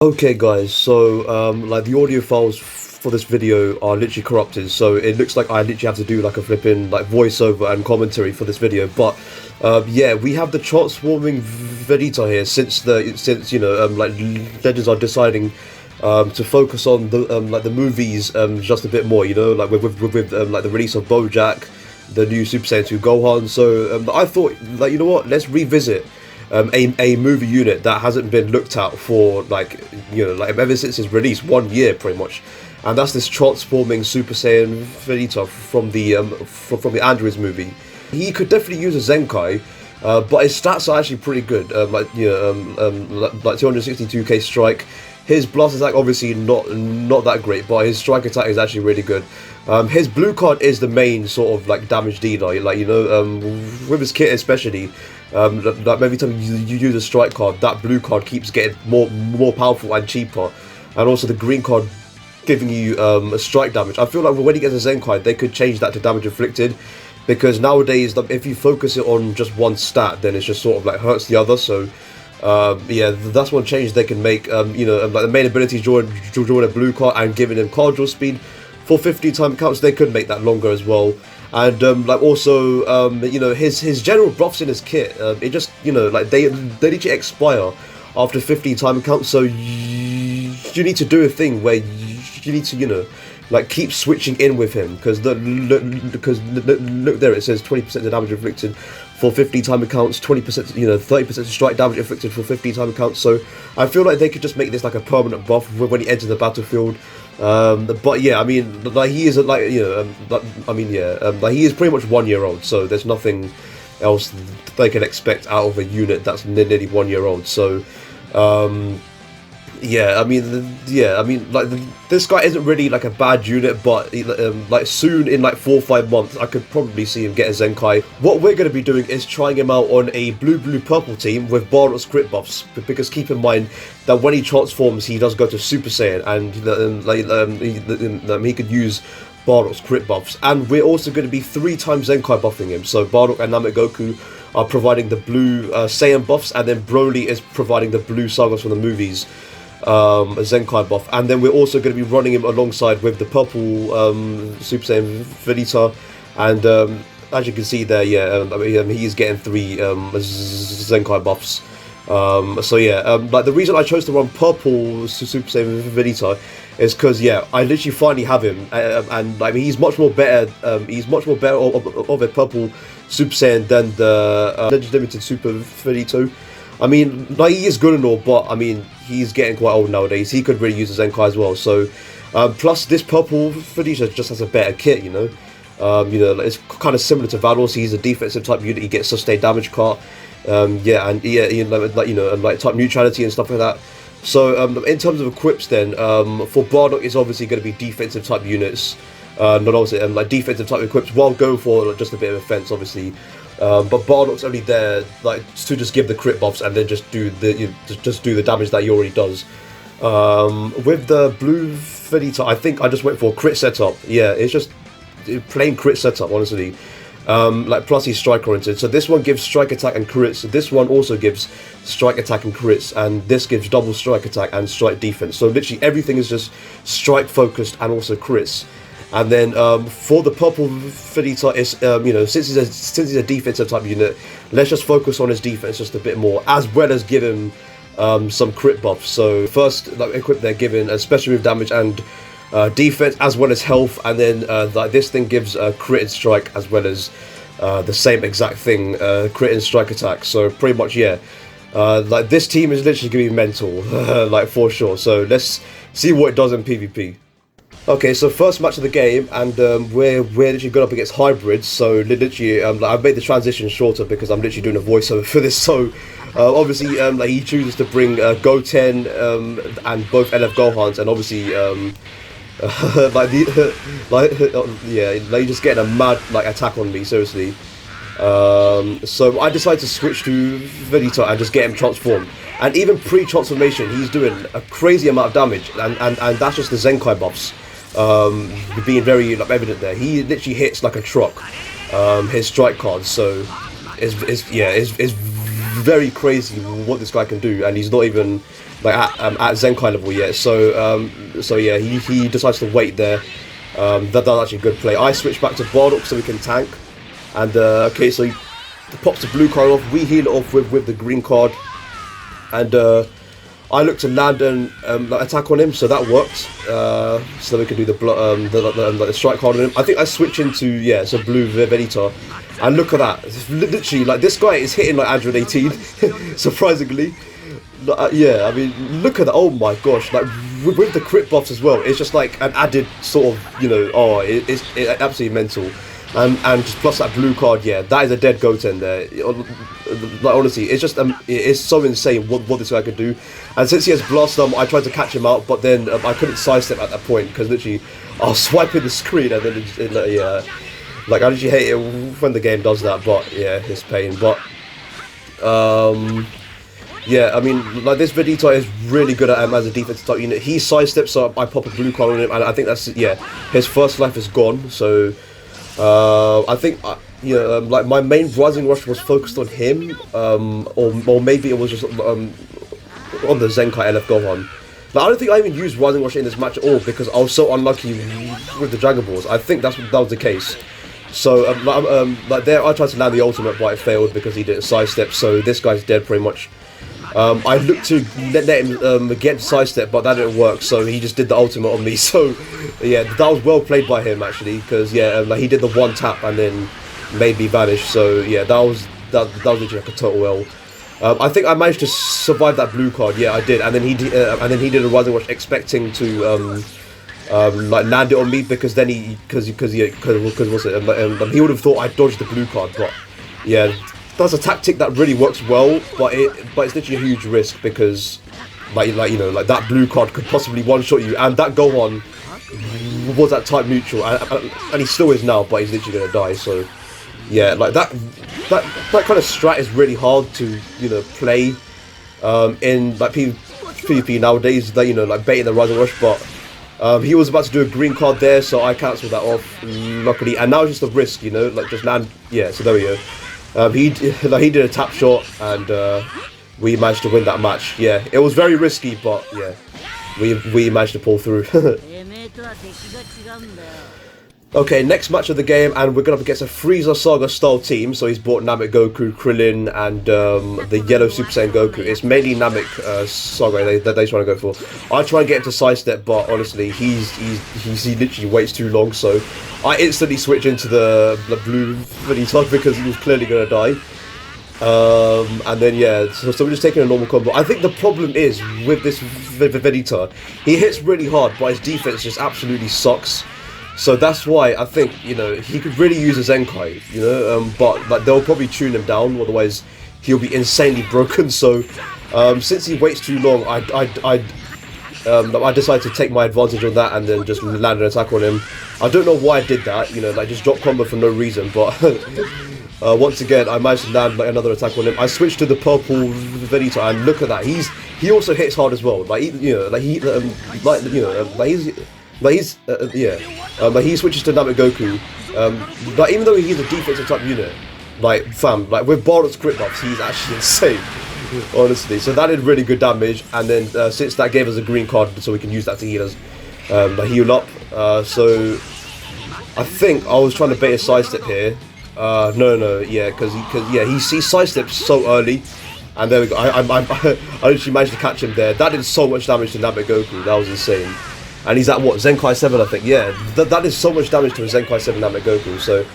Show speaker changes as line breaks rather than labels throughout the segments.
Okay guys, so like the audio files for this video are literally corrupted, so it looks like I literally have to do like a flipping like voiceover and commentary for this video. But yeah, we have the transforming VEGETA here since like Legends are deciding to focus on the like the movies just a bit more, like with like the release of BoJack, the new Super Saiyan 2 Gohan. So I thought, like, you know what, let's revisit a movie unit that hasn't been looked at for like ever since its release, 1 year pretty much, and that's this transforming Super Saiyan VEGETA from the Androids movie. He could definitely use a ZENKAI, but his stats are actually pretty good. Like 262k strike. His blast attack obviously not that great, but his strike attack is actually really good. His blue card is the main sort of like damage dealer, like with his kit especially. Like every time you use a strike card, that blue card keeps getting more powerful and cheaper, and also the green card giving you a strike damage. I feel like when he gets a ZENKAI, they could change that to damage inflicted, because nowadays if you focus it on just one stat, then it's just sort of like hurts the other. So yeah, that's one change they can make. Like the main ability is drawing a blue card and giving him card draw speed for 15 time counts. They could make that longer as well. And like also his general buffs in his kit, it just like they literally expire after 15 time counts. So you need to do a thing where you need to like keep switching in with him, because look there, it says 20% of damage inflicted for 50 time counts, 20%, 30% strike damage inflicted for 50 time counts. So I feel like they could just make this like a permanent buff when he enters the battlefield. But yeah, I mean, like he is like like he is pretty much 1 year old, so there's nothing else they can expect out of a unit that's nearly 1 year old. So yeah, I mean, like this guy isn't really like a bad unit, but like soon in like 4 or 5 months, I could probably see him get a ZENKAI. What we're going to be doing is trying him out on a blue-purple team with Bardock's crit buffs, because keep in mind that when he transforms, he does go to Super Saiyan, and he could use Bardock's crit buffs. And we're also going to be 3 times ZENKAI buffing him. So Bardock and Namegoku are providing the blue Saiyan buffs, and then Broly is providing the blue Sagas from the movies. A ZENKAI buff, and then we're also going to be running him alongside with the purple Super Saiyan VEGETA, and as you can see there, yeah, he's getting 3 ZENKAI buffs. So yeah, like the reason I chose to run purple Super Saiyan VEGETA is because, yeah, I literally finally have him, and like he's much more better. He's much more better of a purple Super Saiyan than the Legends Limited Super VEGETA. I mean, like, he is good and all, but I mean, he's getting quite old nowadays. He could really use a ZENKAI as well. So, plus this purple VEGETA just has a better kit, like, it's kind of similar to Vados. He's a defensive type unit. He gets sustained damage cart, yeah, and yeah, like type neutrality and stuff like that. So, in terms of equips, then, for Bardock, it's obviously going to be defensive type units, not also like defensive type equips, while going for like, just a bit of offense, obviously. But Bardock's only there like to just give the crit buffs and then just do the damage that he already does. With the blue VEGETA, I think I just went for crit setup. Yeah, it's just plain crit setup, honestly. Like plus he's strike oriented, so this one gives strike attack and crits. This one also gives strike attack and crits, and this gives double strike attack and strike defense. So literally everything is just strike focused and also crits. And then for the purple VEGETA, is since he's a defensive type unit, let's just focus on his defense just a bit more, as well as give him some crit buffs. So first, like, equip they're given a special move damage and defense, as well as health, and then like this thing gives crit and strike, as well as the same exact thing, crit and strike attack. So pretty much, yeah, like this team is literally gonna be mental, like for sure. So let's see what it does in PvP. Okay, so first match of the game, and we're literally going up against hybrids. So literally, like, I've made the transition shorter because I'm literally doing a voiceover for this. So obviously, like, he chooses to bring Goten and both LF Gohans, and obviously, yeah, like just getting a mad like attack on me, seriously. So I decided to switch to VEGETA and just get him transformed. And even pre-transformation, he's doing a crazy amount of damage, and that's just the ZENKAI buffs. Being very like, evident there. He literally hits like a truck, his strike cards, so it's very crazy what this guy can do, and he's not even like at Zenkai level yet. So yeah, he decides to wait there. That's actually a good play. I switch back to Bardock so we can tank. And okay, so he pops the blue card off. We heal it off with the green card. And I look to land an attack on him, so that worked. So we can do the strike card on him. I think I switch into so blue VEGETA, and look at that. It's literally like this guy is hitting like 118, surprisingly. Yeah, I mean, look at that. Oh my gosh, like with the crit buffs as well. It's just like an added sort of it's absolutely mental. And just plus that blue card, yeah, that is a dead goten there. Like honestly, it's just it is so insane what this guy could do. And since he has blast I tried to catch him out, but then I couldn't sidestep at that point because literally I was swiping the screen and then like I literally hate it when the game does that. But yeah, it's pain. But yeah, I mean, like this VEGETA is really good at him as a defensive type unit. He sidesteps, so I pop a blue card on him, and I think that's his first life is gone. So. I think like my main rising rush was focused on him, or maybe it was just on the Zenkai LF Gohan. But I don't think I even used rising rush in this match at all because I was so unlucky with the Dragon Balls. I think that was the case. So like there, I tried to land the ultimate, but it failed because he didn't sidestep. So this guy's dead pretty much. I looked to let him get sidestep, but that didn't work, so he just did the ultimate on me. So yeah, that was well played by him actually, because like he did the one tap and then made me vanish. So yeah, that was literally like a total L. I think I managed to survive that blue card. Yeah, I did, and then he did a rising rush expecting to like land it on me because then because what's it? He would have thought I dodged the blue card, but yeah. That's a tactic that really works well, but it's literally a huge risk because, like that blue card could possibly one-shot you, and that Gohan was that type neutral, and he still is now, but he's literally gonna die. So, yeah, like that kind of strat is really hard to play in like PvP nowadays. That like baiting the rising rush, but he was about to do a green card there, so I cancelled that off luckily, and now it's just a risk, like just land. Yeah, so there we go. He did a tap shot and we managed to win that match. Yeah, it was very risky, but yeah, we managed to pull through. Okay, next match of the game, and we're going up against a Frieza Saga style team. So he's brought Namek Goku, Krillin, and the yellow Super Saiyan Goku. It's mainly Namek Saga that they trying to go for. I try and get him to sidestep, but honestly, he literally waits too long. So I instantly switch into the blue VEGETA because he was clearly going to die. And then yeah, so we're just taking a normal combo. I think the problem is with this VEGETA, he hits really hard, but his defense just absolutely sucks. So that's why I think he could really use a Zenkai, but like they'll probably tune him down, otherwise he'll be insanely broken. So since he waits too long, I decided to take my advantage on that and then just land an attack on him. I don't know why I did that, like just drop combo for no reason, but once again I managed to land like another attack on him. I switched to the purple VEGETA and look at that, he also hits hard as well. Like like he switches to Namek Goku. But even though he's a defensive type unit, like with Bardock's crit buffs, he's actually insane, honestly. So that did really good damage, and then since that gave us a green card, so we can use that to heal us, heal up. So I think I was trying to bait a sidestep here. Because he sidesteps so early, and there we go. I actually managed to catch him there. That did so much damage to Namek Goku. That was insane. And he's at what, Zenkai 7 I think, yeah, that is so much damage to a Zenkai 7 Namek Goku. So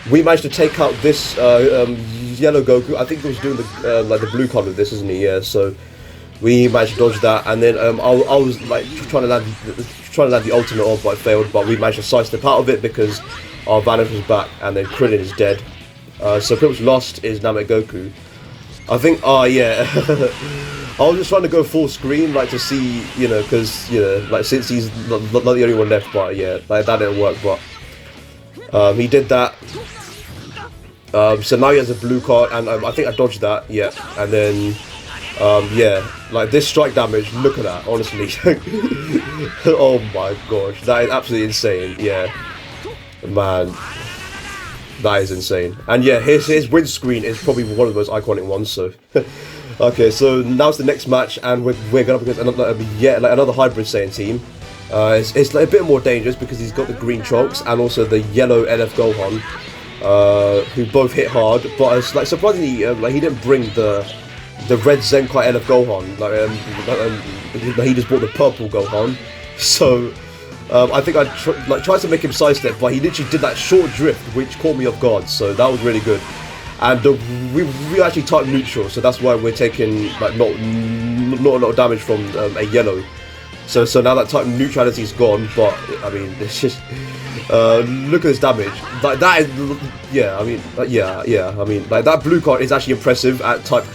we managed to take out this yellow Goku. I think he was doing the like the blue card with this, isn't he? Yeah, so we managed to dodge that, and then I was like trying to land the ultimate off, but I failed, but we managed to sidestep out of it because our Vanish was back, and then Krillin is dead. So pretty much lost is Namek Goku. I think, I was just trying to go full screen, like to see, because, like since he's not the only one left, but yeah, like that didn't work, but he did that. So now he has a blue card, and I think I dodged that, yeah, and then, yeah, like this strike damage, look at that, honestly. Oh my gosh, that is absolutely insane, yeah, man. That is insane. And yeah, his windscreen is probably one of the most iconic ones, so Okay, so now's the next match, and we're going up against another hybrid Saiyan team. It's like a bit more dangerous because he's got the green chunks and also the yellow LF Gohan, who both hit hard. But it's like surprisingly, like he didn't bring the red ZENKAI LF Gohan. He just brought the purple Gohan. So I think I tried to make him sidestep, but he literally did that short drift, which caught me off guard. So that was really good. And we actually typed neutral, so that's why we're taking like not a lot of damage from a yellow. So now that type neutrality is gone, but I mean it's just look at this damage. Like that is I mean like that blue card is actually impressive at type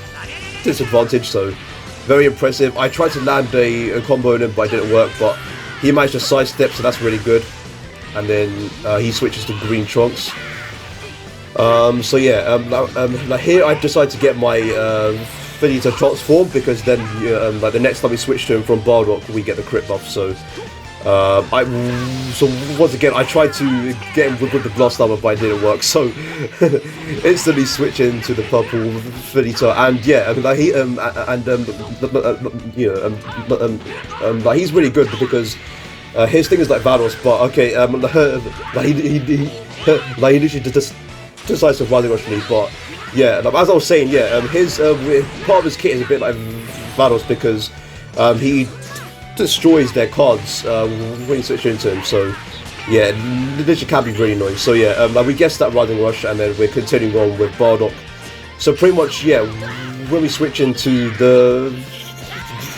disadvantage, so very impressive. I tried to land a combo on him, but it didn't work. But he managed to sidestep, so that's really good. And then he switches to green trunks. So yeah, like here I decided to get my VEGETA transform because then like the next time we switch to him from Bardock, we get the crit buff. So so once again I tried to get him with the blast armor, but it didn't work. So instantly switch into the purple VEGETA, and yeah, like he like he's really good because his thing is like Vados, but okay, like he literally just decides to rising rush me, but yeah, as I was saying, yeah, his part of his kit is a bit like Vados because he destroys their cards when you switch into him. So yeah, literally can be really annoying. So yeah, like we guessed that rising rush, and then we're continuing on with Bardock. So pretty much, yeah, when we switch into the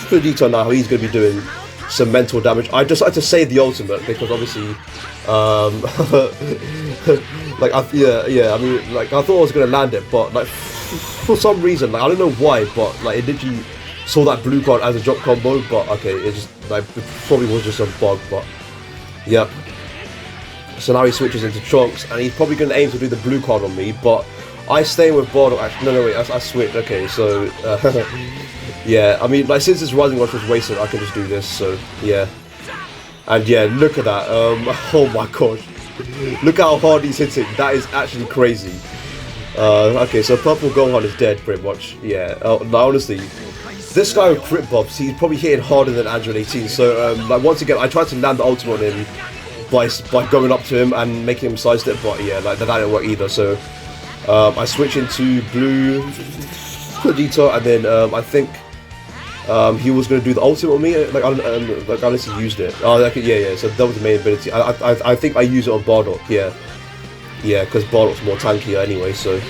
VEGETA now, he's going to be doing some mental damage. I decided to save the ultimate because obviously like I mean, like I thought I was gonna land it, but like for some reason, like I don't know why, but like it literally saw that blue card as a drop combo. But okay, it just like it probably was just a bug. But yeah, so now he switches into Trunks, and he's probably gonna aim to do the blue card on me. But I stay with Bardock. Actually, no, wait, I switched. Okay, so yeah, I mean, like since this rising rush was wasted, I can just do this. So yeah, and yeah, look at that. Oh my gosh. Look how hard he's hitting. That is actually crazy. Okay, so purple Gohan is dead pretty much. Yeah. Now honestly, this guy with crit buffs, he's probably hitting harder than Android 18. So like once again, I tried to land the ultimate on him by going up to him and making him sidestep, but yeah, like that didn't work either. So I switch into blue VEGETA, and then I think he was going to do the ultimate on me, like unless he used it. Oh, okay, yeah. So that was the main ability. I think I use it on Bardock. Yeah, because Bardock's more tankier anyway. So,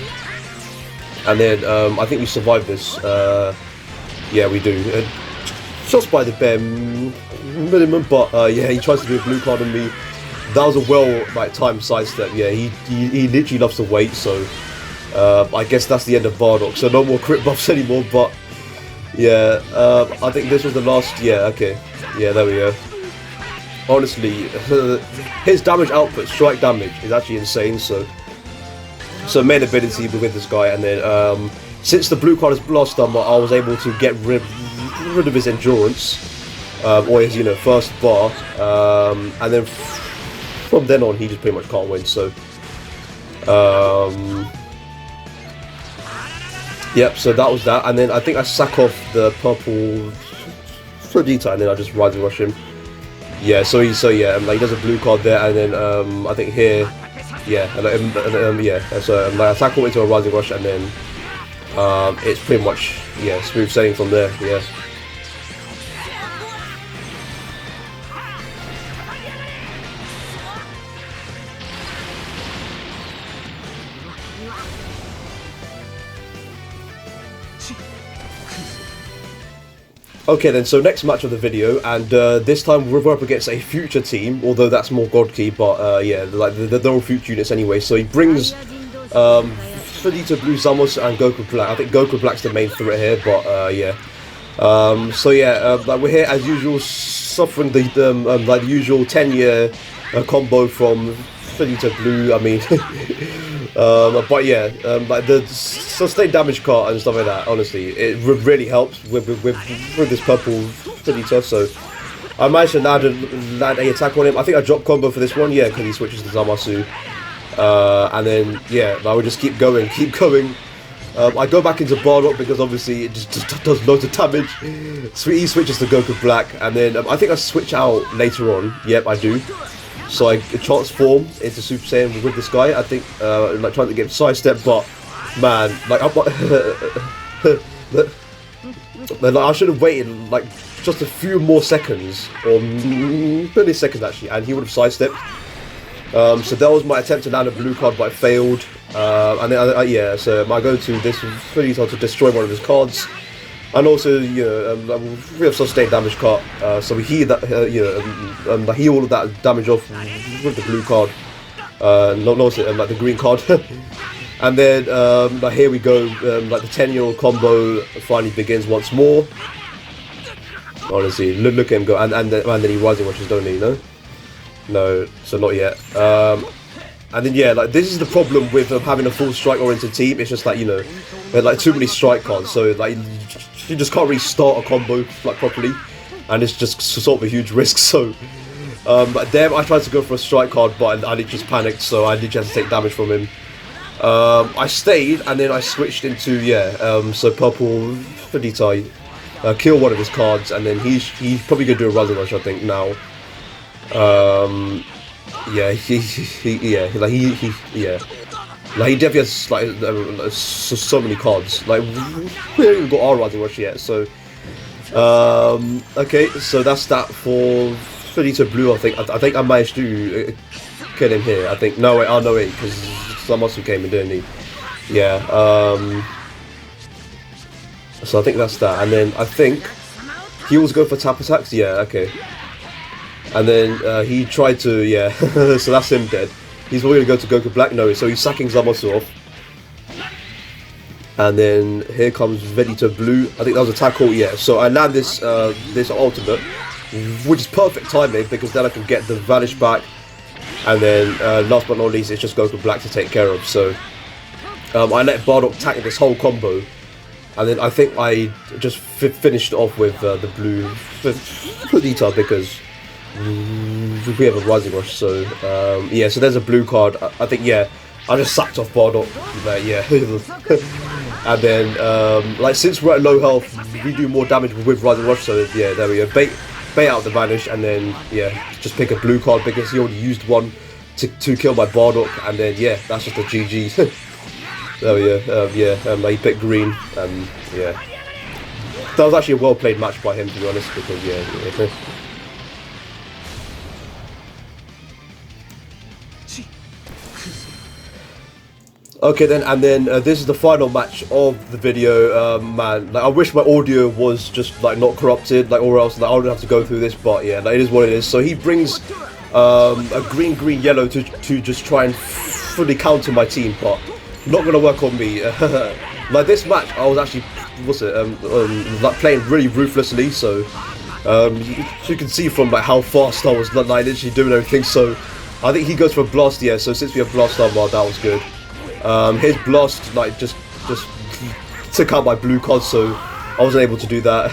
and then I think we survived this. Yeah, we do. Just by the bare minimum, but yeah, he tries to do a blue card on me. That was a well timed sidestep. Yeah, he literally loves to wait. So I guess that's the end of Bardock. So no more crit buffs anymore, but. Yeah, I think this was the last. Yeah, okay. Yeah, there we go. Honestly, his damage output, strike damage, is actually insane. So main ability with this guy, and then since the blue card is blast armor, I was able to get rid of his endurance, or his first bar, and then from then on he just pretty much can't win. So yep, so that was that, and then I think I sack off the purple VEGETA, and then I just rising rush him. Yeah, so yeah, like he does a blue card there, and then I think here, yeah, yeah, so like I tackle into a rising rush, and then it's pretty much smooth sailing from there. Yeah. Okay then, so next match of the video, and this time we're up against a future team, although that's more God Key, but yeah, they're all future units anyway. So he brings VEGETA Blue, Zamos, and Goku Black. I think Goku Black's the main threat here, but yeah. So yeah, like we're here as usual, suffering the like the usual 10-year combo from VEGETA Blue. I mean, but yeah, like the sustained damage card and stuff like that. Honestly, it really helps with this purple VEGETA. So I managed to land a attack on him. I think I dropped combo for this one, yeah, because he switches to Zamasu. And then yeah, I would just keep going. I go back into Bardock because obviously it just does loads of damage. He switches to Goku Black, and then I think I switch out later on. Yep, I do. So I transform into Super Saiyan with this guy. I think like trying to get sidestep, but man, like I should have waited like just a few more seconds, or 30 seconds actually, and he would have sidestepped. So that was my attempt to land a blue card, but I failed. And then yeah, so I go to this Vegeta to destroy one of his cards, and also we have sustained damage card. So we heal that, heal all of that damage off with the blue card. Like the green card. And then like here we go. Like the 10-year-old combo finally begins once more. Honestly, look at him go, and then he rising watches, don't he? No, so not yet. And then yeah, like this is the problem with having a full strike-oriented team. It's just like there's like too many strike cards, so like you just can't really start a combo like properly, and it's just sort of a huge risk. So, but then I tried to go for a strike card, but I just panicked, so I literally had to take damage from him. I stayed, and then I switched into so purple Vegeta. Kill one of his cards, and then he's probably gonna do a rising rush, I think now. Like he definitely has like so many cards. Like we haven't even got our rising rush yet. So okay, so that's that for Vegeta Blue. I think I managed to kill him here. I think no wait, because Zamasu came in, didn't he? Yeah. So I think that's that, and then I think he was going for tap attacks. Yeah, okay. And then he tried to, so that's him dead. He's probably going to go to Goku Black, no, so he's sacking Zamasu off. And then here comes Vegeta Blue. I think that was a tackle, yeah. So I land this this ultimate, which is perfect timing because then I can get the Vanish back. And then last but not least, it's just Goku Black to take care of. So I let Bardock tackle this whole combo. And then I think I just finished off with the blue Vegeta because we have a rising rush. So yeah, so there's a blue card. I think I just sacked off Bardock. And then like since we're at low health, we do more damage with rising rush. So yeah, there we go. Bait out the Vanish, and then just pick a blue card because he already used one to kill my Bardock, and then that's just a GG. Oh yeah, he picked green, and that was actually a well played match by him, to be honest, because Okay then, and then this is the final match of the video. Man, like I wish my audio was just like not corrupted, like, or else like, I wouldn't have to go through this. But yeah, like, it is what it is. So he brings a green, yellow to just try and fully counter my team, but not gonna work on me. Like this match, I was actually like playing really ruthlessly. So you can see from like how fast I was like literally doing everything. So I think he goes for a blast. Yeah. So since we have blast star, well, that was good. His blast like just took out my blue card, so I wasn't able to do that.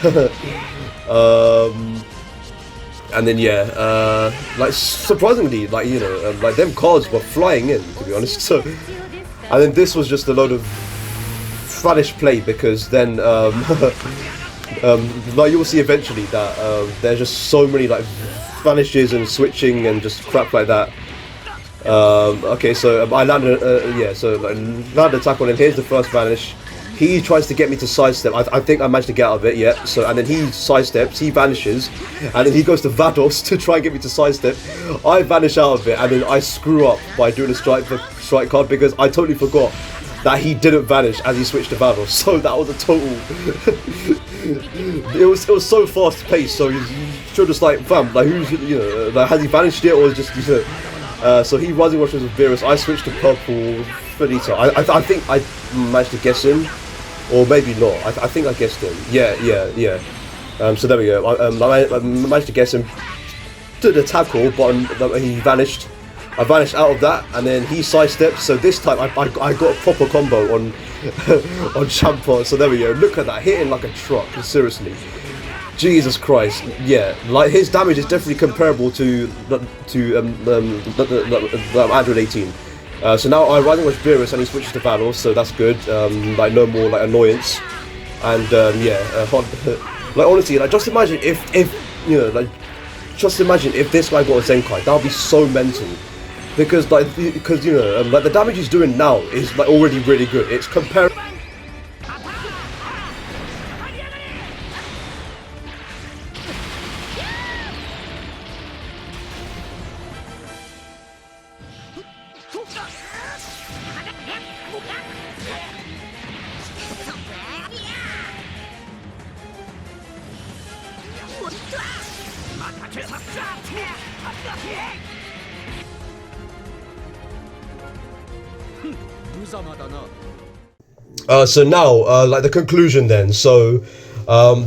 And then like surprisingly, like like them cards were flying in, to be honest. So, and then this was just a load of Vanish play because then like you'll see eventually that there's just so many like vanishes and switching and just crap like that. Okay, so I landed, so I landed attack on him. Here's the first Vanish. He tries to get me to sidestep. I think I managed to get out of it, yeah. So, and then he sidesteps, he vanishes, and then he goes to Vados to try and get me to sidestep. I vanish out of it, and then I screw up by doing a strike card because I totally forgot that he didn't vanish as he switched to Vados. So that was a total... it was so fast paced, so you should just like, fam, like who's, like has he vanished yet, or is just, so he rising rushes with Beerus. I switched to purple Vegeta. I think I managed to guess him, or maybe not. I think I guessed him. Yeah. So there we go. I managed to guess him. Did a tackle, but he vanished. I vanished out of that, and then he sidestepped. So this time I got a proper combo on on Champa. So there we go. Look at that, hitting like a truck. Seriously. Jesus Christ, yeah, like his damage is definitely comparable to Android 18. So now I rather watch Beerus and he switches to Valor, so that's good. Like no more like annoyance, and like honestly, like just imagine if you know, like just imagine if this guy got a Zenkai, that would be so mental. Because you know, like the damage he's doing now is like already really good. It's compared. So now, like the conclusion then. So,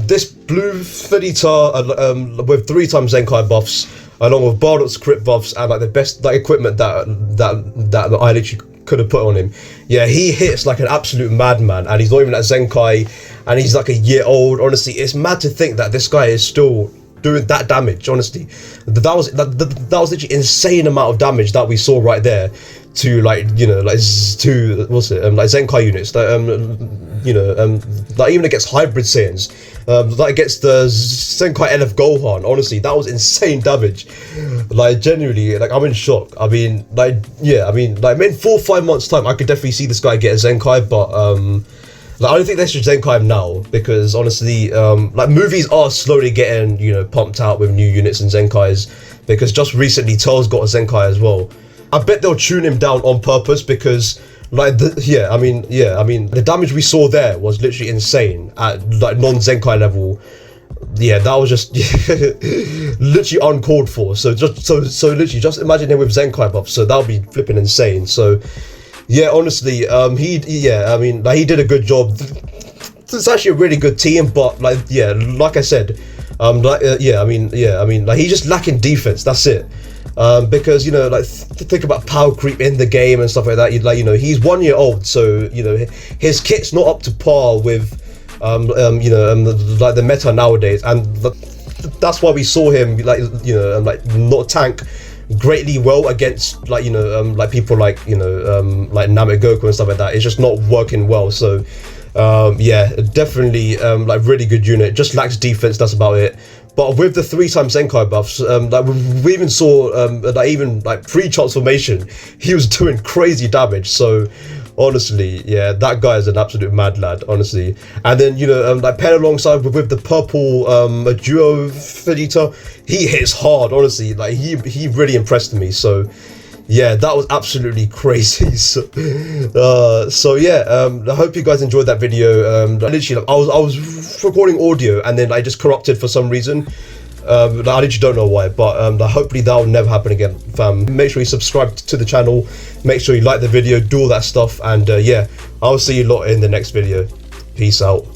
this blue VEGETA with 3 times Zenkai buffs, along with Bardock's crit buffs and like the best like equipment that I literally could have put on him. Yeah, he hits like an absolute madman, and he's not even at Zenkai, and he's like a year old. Honestly, it's mad to think that this guy is still doing that damage. Honestly, that was literally insane amount of damage that we saw right there. To like, you know, like to what's it like Zenkai units that you know, like even against hybrid Saiyans, like against the Zenkai LF Gohan. Honestly, that was insane damage. Like genuinely, like I'm in shock. I mean, like yeah, I mean, like in 4 or 5 months time, I could definitely see this guy get a Zenkai, but like I don't think they should Zenkai him now, because honestly, like movies are slowly getting, you know, pumped out with new units and Zenkais, because just recently Tails got a Zenkai as well. I bet they'll tune him down on purpose, because like I mean the damage we saw there was literally insane at like non-Zenkai level. Yeah, that was just literally uncalled for. So literally just imagine him with Zenkai buffs. So that would be flipping insane. So yeah, honestly, I mean, like he did a good job. It's actually a really good team, but like yeah, like I said, like I mean, like he's just lacking defense. That's it. Because you know, like think about power creep in the game and stuff like that. Like, you know, he's 1 year old, so you know his kit's not up to par with you know, like the meta nowadays, and that's why we saw him like, you know, like not tank greatly well against like, you know, like people like, you know, like Namek Goku and stuff like that. It's just not working well. So yeah, definitely like really good unit, just lacks defense, that's about it. But with the 3 times Zenkai buffs, like we even saw like even like pre-transformation, he was doing crazy damage. So honestly, yeah, that guy is an absolute mad lad, honestly. And then, you know, like paired alongside with the purple duo VEGETA, he hits hard, honestly. Like he really impressed me. So yeah, that was absolutely crazy. So yeah, I hope you guys enjoyed that video. Literally, like, I was recording audio and then I just corrupted for some reason. I literally don't know why, but hopefully that will never happen again, fam. Make sure you subscribe to the channel, make sure you like the video, do all that stuff, and yeah, I'll see you lot in the next video. Peace out.